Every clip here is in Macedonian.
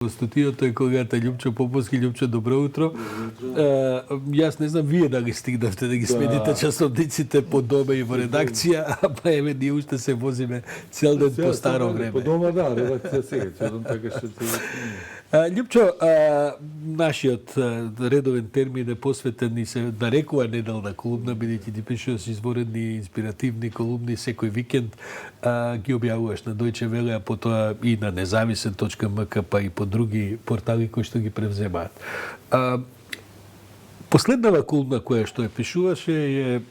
Студиото е колегата Љупчо Поповски. Љупчо, добро утро. Јас не знам вие дали стигнавте да ги смените часовниците по дома и во редакција, ама еве ние уште се возиме цел ден по старо време. По дома, да, редакција сега, целом така што Љупчо, нашиот редовен термин е посветен и се нарекува неделна колумна, бидејќи ти пишуваш изворени, инспиративни колумни секој викенд, ги објавуваш на Дојче Веле, а потоа и на независен.мк, па и по други портали кои што ги превземаат. Последнава колумна која што ја пишуваше е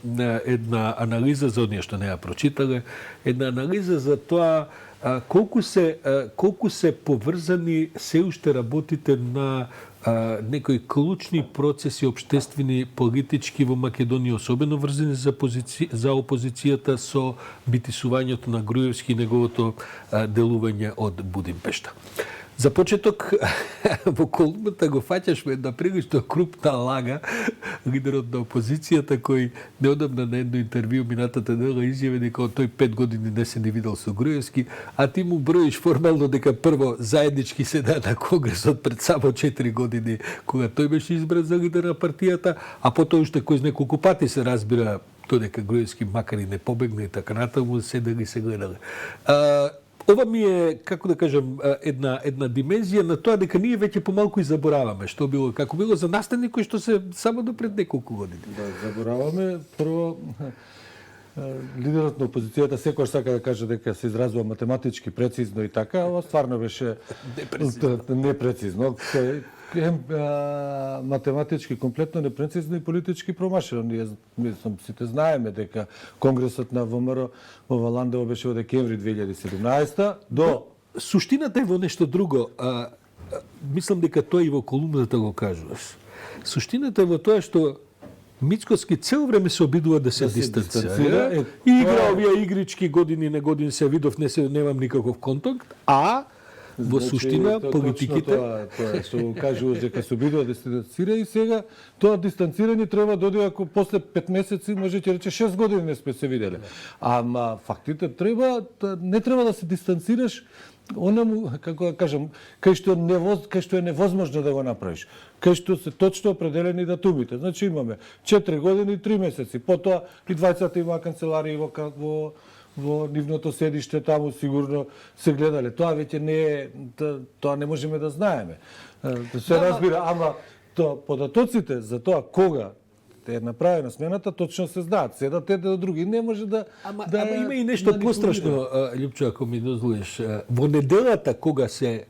една анализа за оние што не ја прочитале, една анализа за тоа колку се поврзани се уште работите на некои клучни процеси општествени, политички во Македонија, особено врзани за опозицијата со битисувањето на Груевски и неговото делување од Будимпешта. За почеток, во колумната го фаќаш во една прилично крупна лага лидерот на опозицијата, кој неодамна на едно интервју минатата недела изјави дека тој 5 години не се не видел со Груевски, а ти му броиш формално дека прво заеднички седеа на Конгресот пред само 4 години кога тој беше избран за лидер на партијата, а потоа уште кој неколку пати се разбира тој дека Груевски макар и не побегна и така натаму седели се гледале. Ова ми е, како да кажам, една димензија на тоа дека ние веќе помалку и забораваме што било, како било за наставник кој што се само до пред неколку години. Да, забораваме. Прво, лидерот на опозицијата секојаш сака да каже дека се изразува математички прецизно и така, ова стварно беше непрецизно. Математички комплетно непрецизно и политички промашено. Ние сите знаеме дека Конгресот на ВМРО во Валандово беше во декември 2017 до... Суштината е во нешто друго. Мислам дека тоа и во колумната го кажуваш. Суштината е во тоа што Мицкоски цел време се обидува да се дистанцира. И игра овие игрички години на години се видов, немам никаков контакт, а во суштина политиките тоа што кажуваш дека се обидува да се дистанцира и сега тоа дистанцирање треба да оди ако после 5 месеци може ќе рече 6 години не сме се виделе. Ама фактите не треба да се дистанцираш онаму, како да кажам, кај што е невозможно да го направиш. Кај што се точно определени датумите. Значи имаме 4 години и 3 месеци. Потоа и 20 има канцеларија во нивното седиште, таму сигурно се гледале. Тоа веќе не е, тоа не можеме да знаеме. Се разбира, ама податоците за тоа кога е направена смената точно се знаат. Седат еден од други. Не може да... Ама има и нешто пострашно, Љупчо, ако ми дозволиш. Во неделата кога се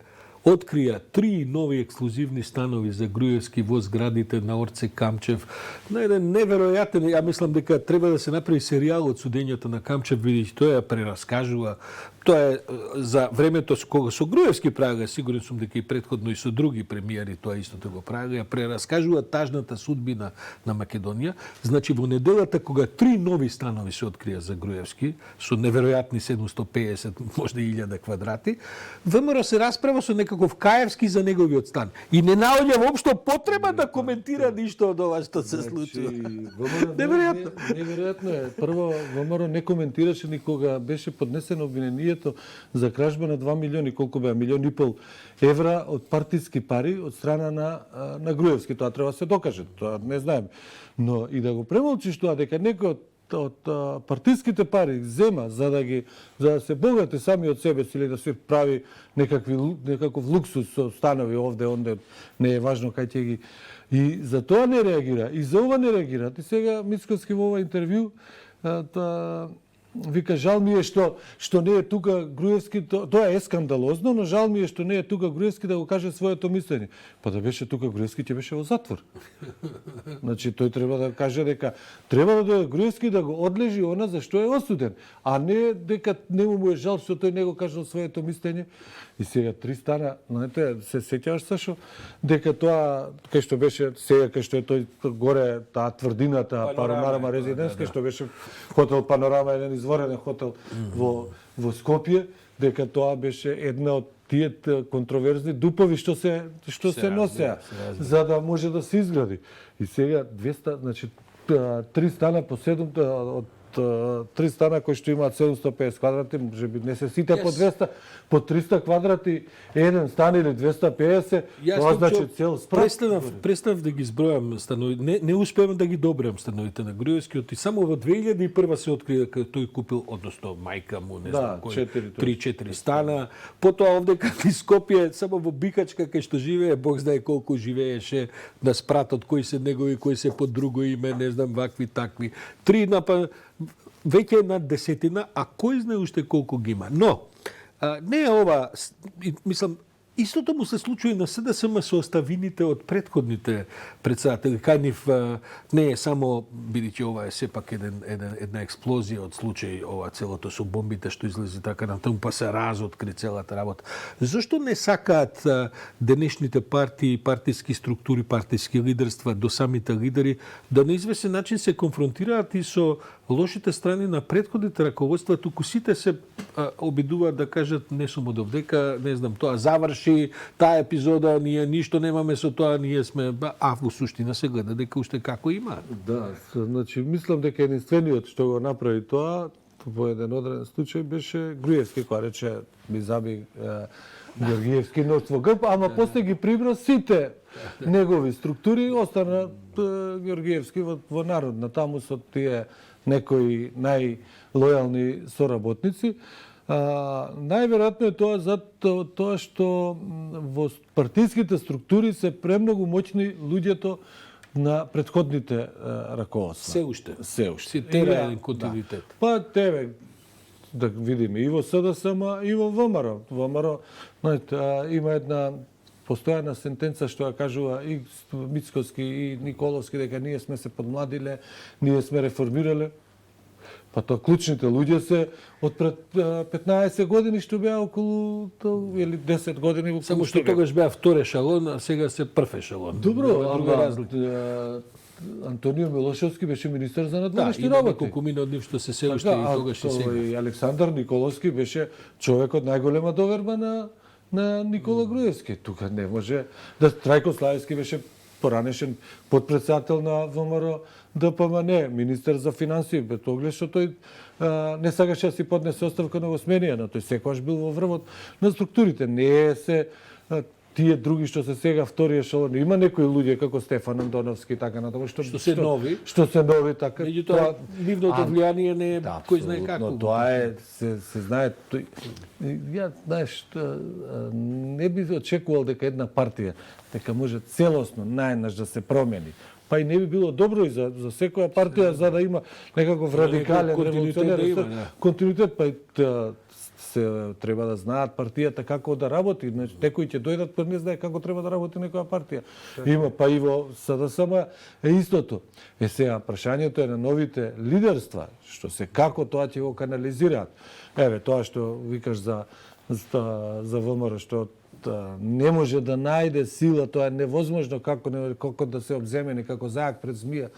открија 3 нови ексклузивни станови за Груевски во зградите на Орце Камчев, на еден неверојатен, ја мислам дека треба да се направи серијал од судењата на Камчев, видиш, тоа ја прераскажува. Тоа е за времето кога со Груевски правиле, сигурен сум дека и претходно и со други премиери тоа истото го правиле, прераскажува тажната судбина на Македонија. Значи во неделата кога 3 нови станови се открија за Груевски, со неверојатни 750, можда 1000 квадрати, ВМРО се расправа со некаков Каевски за неговиот стан. И не наоѓа воопшто потреба да коментира ништо од ова што се случува. Неверојатно. Неверојатно е. Прво, ВМРО не коментираше никога беше поднесено обвинението за кражба на 2 милиони, колку беа, 1,5 милиони евра од партиски пари од страна на Груевски. Тоа треба да се докаже, тоа не знаеме. Но и да го премолчиш тоа дека некој од партиските пари зема за да се богате сами од себе си или да се прави некаков луксус со станови овде, онде, не е важно кај ќе ги. И за тоа не реагира, и за ова не реагира. И сега Мицкоски во ова интервју вика, жал ми е што не е тука Груевски, тоа е скандалозно, но жал ми е што не е тука Груевски да го каже своето мислење. Па да беше тука Груевски, ќе беше во затвор. Значи, тој треба да каже дека треба да дојде Груевски да го одлежи она за што е осуден, а не дека нему му е жал што тој не го кажал своето мислење. И сега 3 стана, знаете, се сеќаваш Сашо, дека тоа кај што беше сега кај што е тој горе таа тврдината Панорама резиденс, кај што беше хотел Панорама, еден изворен хотел во Скопје, дека тоа беше една од тие контроверзни дупови што се носеа за да може да се изгради. И сега 200, значи 3 стана по 7 од 3 стана кои што имаат 750 квадрати, може би не се сите по 200, по 300 квадрати, еден стан или 250, тоа значи цел спрат. Престанав да ги збројам становите, не успеам да ги добрам становите на Груевскиот и само во 2001 се открива кога тој купил, односно мајка му, не знам кој, 3-4 стана. Потоа овде кај Скопје, само во Бикачка кај што живее, Бог знае колку живееше на спратот, кои се негови, кои се под друго име, не знам вакви такви. 3 напа веќе над 10, а кој знае уште колку ги има. Но не е ова, мислам, истото му се случува и на СДСМ со оставините од претходните председатели. Кај нив не е само, бидејќи ова е сепак една експлозија од случај, ова целото со бомбите што излези така натаму, па се разоткри целата работа. Зошто не сакаат денешните партии, партиски структури, партиски лидерства до самите лидери да на известен начин се конфронтираат и со лошите страни на претходните раководства, туку сите се обидуваат да кажат не сум од овдека, не знам, тоа заврши, таа епизода, ние ништо немаме со тоа, ние сме, а во суштина се гледа дека уште како има. Да, значи мислам дека единствениот што го направи тоа во еден одреден случај беше Груевски, кој рече ми заби Георгиевски ноќ во грб, ама после ги прибра сите негови структури, остана Георгиевски во народна, таму со тие некои најлојални соработници. Најверојатно е тоа за тоа што во партиските структури се премногу моćни луѓето на претходните раководства. Се уште. Си тера еден континуитет. Да. Па тебе да видиме и во СДСМ и во ВМРО. ВМРО има една постојана сентенца што ја кажува и Мицкоски и Николовски дека ние сме се подмладиле, ние сме реформирале. Па тоа клучните луѓе се од пред 15 години што беа околу или 10 години околу. Само што тогаш беа втор ешалон, а сега се прв ешалон. Добро, Антонио Милошевски беше министер за надворешни работи. Да, неколку мина од нив што се се уште и тогаш и сега. И Александар Николовски беше човекот најголема доверба на Никола Груевски. Тука не може да Трајко Славевски беше поранешен подпредседател на ВМРО ДПМН, министер за финансии, без оглед што тој не сакаше да си поднесе оставка на осменија, но тој секогаш бил во врвот на структурите. Не е се тие други што се сега втори ешелон. Има некои луѓе како Стефан Андоновски и така натаму што се нови, така. Меѓутоа нивното влијание не е кој знае како. Но тоа е се знае ја знаеш не би очекувал дека една партија дека може целосно најнаш да се промени. Па и не би било добро и за секоја партија за да има некаков радикален револуционер континуитет, па и се треба да знаат партијата како да работи. Значи, некои ќе дојдат па не знае како треба да работи некоја партија. Има па и во СДСМ е истото. Сега прашањето е на новите лидерства, што се како тоа ќе го канализираат. Еве тоа што викаш за ВМРО што не може да најде сила, тоа е невозможно како да се обземени како зајак пред змија,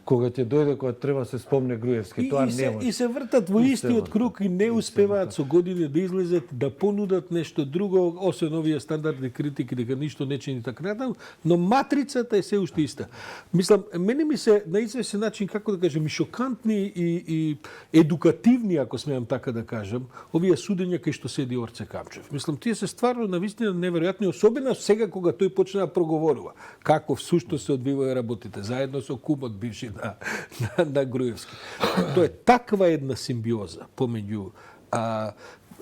кога ќе дојде кога треба се спомне Груевски, тоа не може. И се вртат во истиот круг и не успеваат со години да излезат, да понудат нешто друго, освен овие стандардни критики дека ништо не чини така натаму, но матрицата е се уште иста. Мислам, мене ми се на известен начин, како да кажем, шокантни и едукативни, ако смеам така да кажам, овие судења кај што седи Орце Камчев. Мислам, тие се стварно навистина неверојатни, особено сега кога тој почна да проговорува како всушто се одвиваат работите заедно со кумот бивши на Груевски. Тоа е таква една симбиоза помеѓу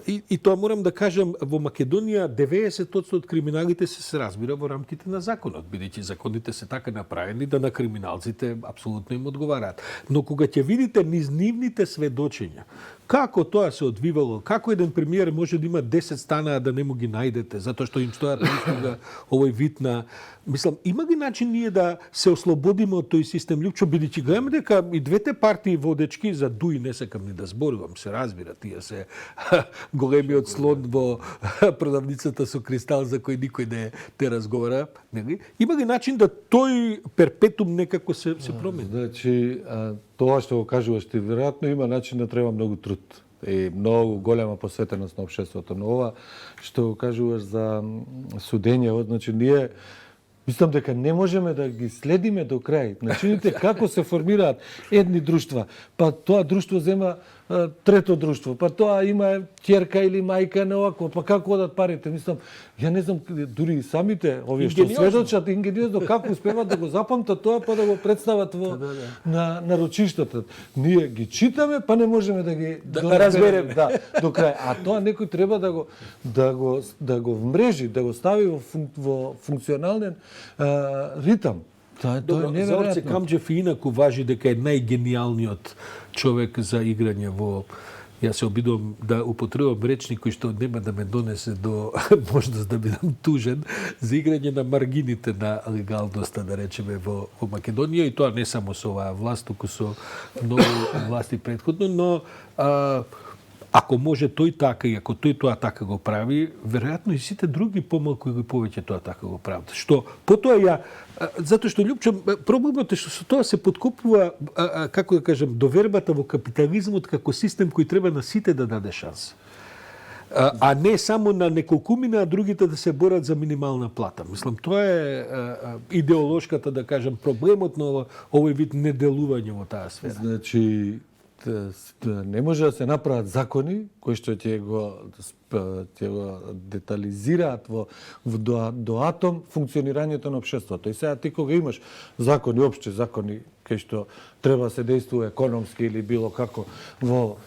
и тоа морам да кажам, во Македонија 90% од криминалите се разбира во рамките на законот, бидејќи законите се така направени да на криминалците апсолутно им одговараат. Но кога ќе видите низ нивните сведочења, како тоа се одвивало, како еден премиер може да има 10 стана да не му ги најдете, затоа што им стојат услуга овој вид на... Мислам, има ли начин ние да се ослободиме од тој систем Лјупчо, бидејќи гледаме дека и двете партии водечки за Дуи не сакам ни да зборувам, се разбира, тие се големиот слон во продавницата со кристал за кој никој не те разговара, нели? Има ли начин да тој перпетум некако се промени? Значи, тоа што го кажуваш ти, веројатно има начин да треба многу труд и многу голема посветеност на општеството. Но ова што го кажуваш за судење, значи ние Мислам дека не можеме да ги следиме до крај. Начините како се формираат едни друштва, па тоа друштво зема трето друштво, па тоа има ќерка или мајка на овакво, па како одат парите? Мислам, ја не знам дури и самите овие што сведочат ингениозно како успеваат да го запамтат тоа па да го представат на рочиштата. Ние ги читаме, па не можеме да ги разбереме до крај. А тоа некој треба да го вмрежи, да го стави во функционален ритам. Тоа е неверојатно. Зорце Камџев инаку важи дека е најгениалниот човек за играње во... Јас се обидувам да употребам речник кој што нема да ме донесе до можност да бидам тужен за играње на маргините на легалноста, да речеме, во Македонија, и тоа не само со оваа власт, туку со многу власти претходно, но ако може тој така и ако тој тоа така го прави, веројатно и сите други помалку или повеќе тоа така го прават. Што потоа затоа што Лјупчо, проблемот е што со тоа се подкопува, како да кажем, довербата во капитализмот како систем кој треба на сите да даде шанса. А не само на неколкумина, а другите да се борат за минимална плата. Мислам, тоа е идеолошката, да кажем, проблемот на овој вид неделување во таа сфера. Значи, не може да се направат закони кои што ќе го детализираат до атом функционирањето на општеството. И сега ти кога имаш закони, општи закони, кај што треба да се действува економски или било како во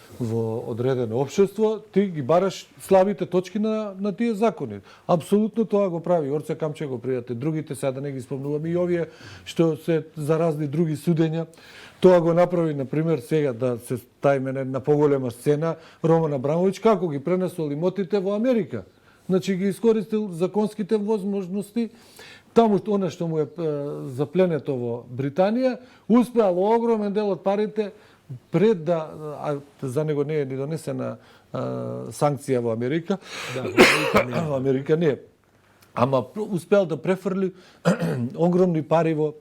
одредено општество, ти ги бараш слабите точки на тие закони. Апсолутно тоа го прави Орце Камче, го пријате другите, сега да не ги спомнуваме и овие што се за разни други судења. Тоа го направи, например, сега да се ставиме на поголема сцена, Роман Абрамовиќ како ги пренесол имотите во Америка. Значи ги искористил законските возможности. Таму она што му е запленето во Британија, успеал огромен дел од парите пред за него не е ни донесена санкција во Америка. Да, во Америка не. Ама успеал да префрли огромни пари во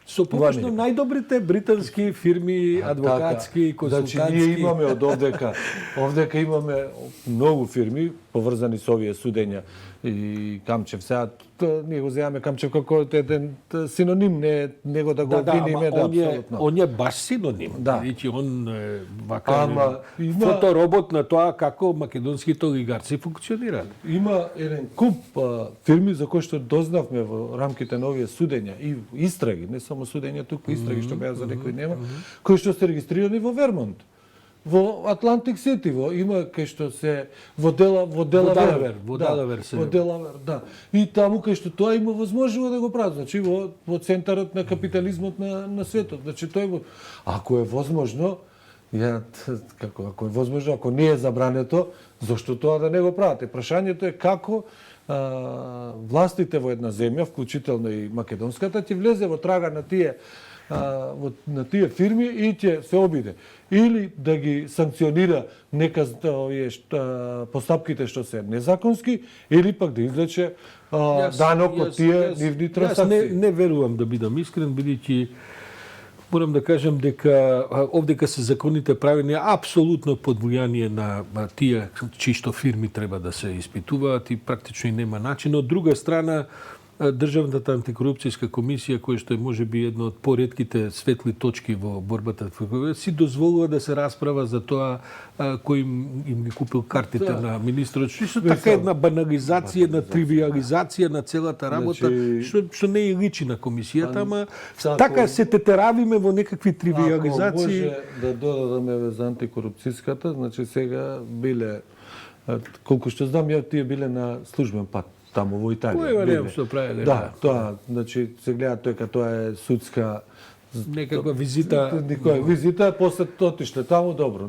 со помошно најдобрите британски фирми, адвокатски, консултантски. Значи, ние имаме овдека имаме многу фирми поврзани со овие судења. И Камчев сега, ние го земаме Камчев како еден синоним, не го да го обвиниме, апсолутно. Он е баш синоним. Да. Значи, он фоторобот на тоа како македонските олигарци функционираат. Има еден куп фирми за кои што дознавме во рамките на овие судења и истраги, не само судења, туку истраги што беа за некој нема, кои што се регистрирани во Вермонт. Во Атлантик Сити, има кај што се во Делавер, да. И таму кај што тоа има возможно да го прават, значи во центарот на капитализмот на светот. Значи тоа ако е возможно, ако е возможно, ако не е забрането, зошто тоа да не го прават? Прашањето е како властите во една земја, вклучително и македонската, ќе влезе во трага на тие фирми и ќе се обиде. Или да ги санкционира нека овие постапките што се незаконски, или пак да извлече данок од тие нивни трансакции. Јас не верувам, да бидам искрен, бидејќи морам да кажам дека овдека се законите правени апсолутно под влијание на тие чии што фирми треба да се испитуваат и практично и нема начин. Од друга страна, Државната антикорупцијска комисија, која што е можеби една од поретките светли точки во борбата си дозволува да се расправа за тоа кој им ги купил картите на министрот. Што така една банализација, една тривиализација на целата работа, што не е личи на комисијата, ама така се тетеравиме во некакви тривиализации. Ако може да додадаме за антикорупцијската, значи сега биле, колку што знам, тие биле на службен пат таму во Италија. Кој немам што прави? Да, тоа, значи се гледа тоа е судска некаква визита. Некоја визита, после отишле таму, добро.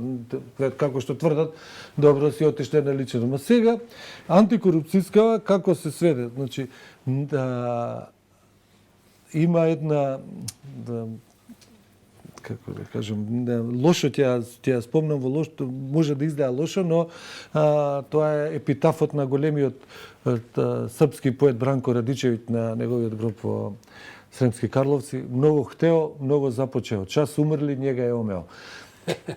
Како што тврдат, добро си отишле на лично. Ма сега, антикорупцијска, како се сведе? Значи, има една, како да кажем, лошо ќе спомнам во лошо, може да изгледа лошо, но тоа е епитафот на големиот српски поет Бранко Радичевиќ на неговиот гроб во Сремски Карловци. Многу хтео, многу започео. Час умрли, njega е омео.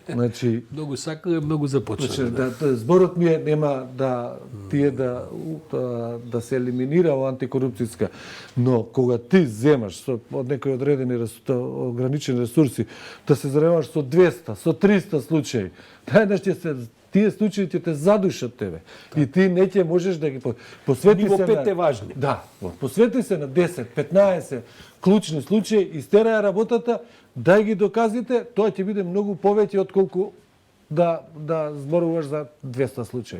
Значи, Многу сакале, многу започнале. да, зборот ми е нема да тие да се елиминира во антикорупцијска, но кога ти земаш од некои одредени ограничени ресурси, да се заремаш со 200, со 300 случаи, еднаш ќе се тие случаи ќе те задушат тебе. И ти не ќе можеш да ги посвети Ниво се 5 е важни. Да, посвети се на 10, 15 клучни случаи, истераја работата, дај ги доказите, тоа ќе биде многу повеќе отколку да зборуваш за 200 случаи.